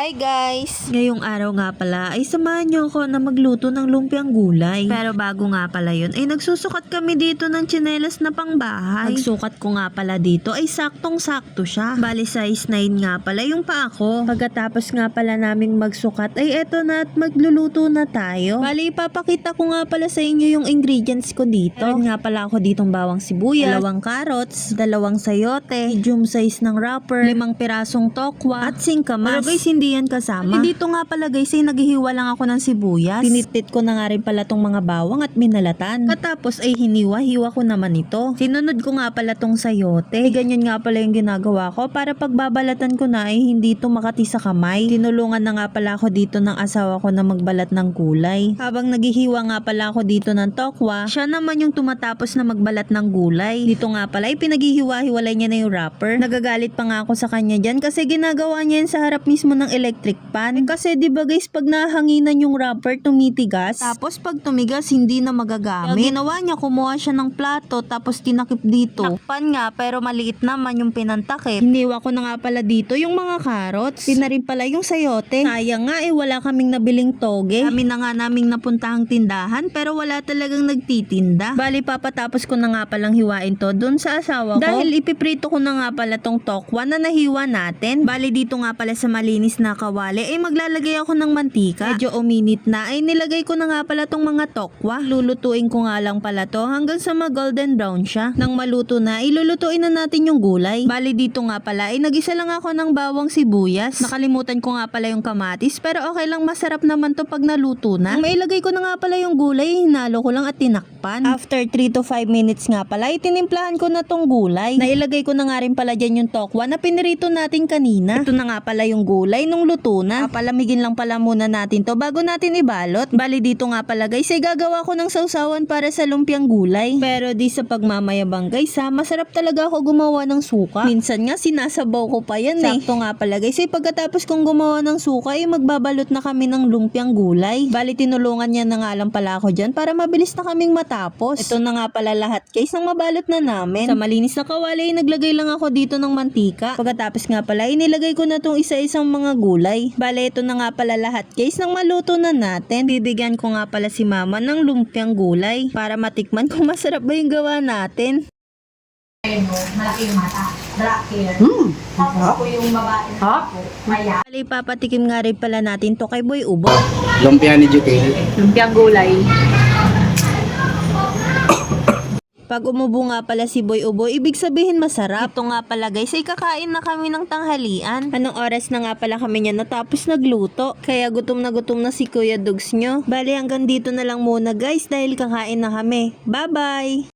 Hi guys! Ngayong araw nga pala ay samahan niyo ako na magluto ng lumpiang gulay. Pero bago nga pala yun ay nagsusukat kami dito ng tsinelas na pangbahay. Pagsukat ko nga pala dito ay saktong-sakto siya. Bali size 9 nga pala yung paa ko. Pagkatapos nga pala naming magsukat ay eto na at magluluto na tayo. Bali ipapakita ko nga pala sa inyo yung ingredients ko dito. Meron nga pala ako ditong bawang sibuyas, 2 carrots, 2 sayote, medium size ng wrapper, 5 pirasong tokwa, at singkamas. Pero guys, hindi yan kasama. Dito nga pala guys ay naghihiwa lang ako ng sibuyas. Pinitpit ko na nga rin pala tong mga bawang at minalatan. Katapos ay hiniwa-hiwa ko naman ito. Sinunod ko nga pala tong sayote. Ganyan nga pala yung ginagawa ko para pagbabalatan ko na ay hindi ito makati sa kamay. Tinulungan na nga pala ako dito ng asawa ko na magbalat ng gulay. Habang naghihiwa nga pala ako dito ng tokwa, siya naman yung tumatapos na magbalat ng gulay. Dito nga pala ay pinaghihiwa-hiwalay niya na yung wrapper. Nagagalit pa nga ako sa kanya dyan kasi ginagawa niya yan sa harap mismo ng electric pan. Kasi diba guys, pag nahanginan yung wrapper, tumitigas. Tapos pag tumigas, hindi na magagamit. Kaya ginawa niya, kumuha siya ng plato, tapos tinakip dito. Takpan nga, pero maliit naman yung pinantakip. Hiniwa ko na nga pala dito yung mga carrots. Yun na rin pala yung sayote. Sayang nga wala kaming nabiling toge. Kami na nga naming napuntahang tindahan, pero wala talagang nagtitinda. Bali, papatapos ko na nga palang hiwain to dun sa asawa ko. Dahil ipiprito ko na nga pala tong tokwa na nahiwa natin. Bali, dito nga pala sa malinis na kawali ay maglalagay ako ng mantika. Medyo uminit na ay nilagay ko na nga pala tong mga tokwa. Lulutuin ko nga lang pala to hanggang sa golden brown siya. Nang maluto na, ilulutuin na natin yung gulay. Bali dito nga pala ay nagisa lang ako ng bawang sibuyas. Nakalimutan ko nga pala yung kamatis pero okay lang, masarap naman to pag naluto na. Nang mailagay ko na nga pala yung gulay, hinalo ko lang at tinakpan. After 3 to 5 minutes nga pala ay tinimplahan ko na tong gulay. Nailagay ko na nga rin pala dyan yung tokwa na pinirito natin kanina. Ito na nga pala yung gulay nung luto na. Palamigin lang pala muna natin to bago natin ibalot. Bali dito nga pala guys ay gagawa ko ng sausawan para sa lumpiang gulay. Pero di sa pagmamayabang guys ha, masarap talaga ako gumawa ng suka. Minsan nga sinasabaw ko pa yan Sakto nga pala guys ay pagkatapos kong gumawa ng suka ay magbabalot na kami ng lumpiang gulay. Bali tinulungan niya na nga lang pala ako dyan para mabilis na kaming matapos. Ito na nga pala lahat guys nang mabalot na namin. Sa malinis na kawali ay naglagay lang ako dito ng mantika. Pagkatapos nga pala inilagay ko na tong isa-isang mga gulay. Bale, ito na nga pala lahat guys nang maluto na natin. Bibigyan ko nga pala si mama ng lumpiang gulay para matikman kung masarap ba yung gawa natin. Malaki yung mata. Black hair. Tapos po yung babae na po. Maya. Bale, papatikim nga rin pala natin to kay Boy Ubo. Lumpia ni Jukel. Lumpiang gulay. Pag umubo nga pala si Boy Ubo, ibig sabihin masarap. Ito nga pala guys, ay kakain na kami ng tanghalian. Anong oras na nga pala kami niya natapos nagluto? Kaya gutom na si Kuya Dugs nyo. Bali hanggang dito na lang muna guys dahil kakain na kami. Bye bye!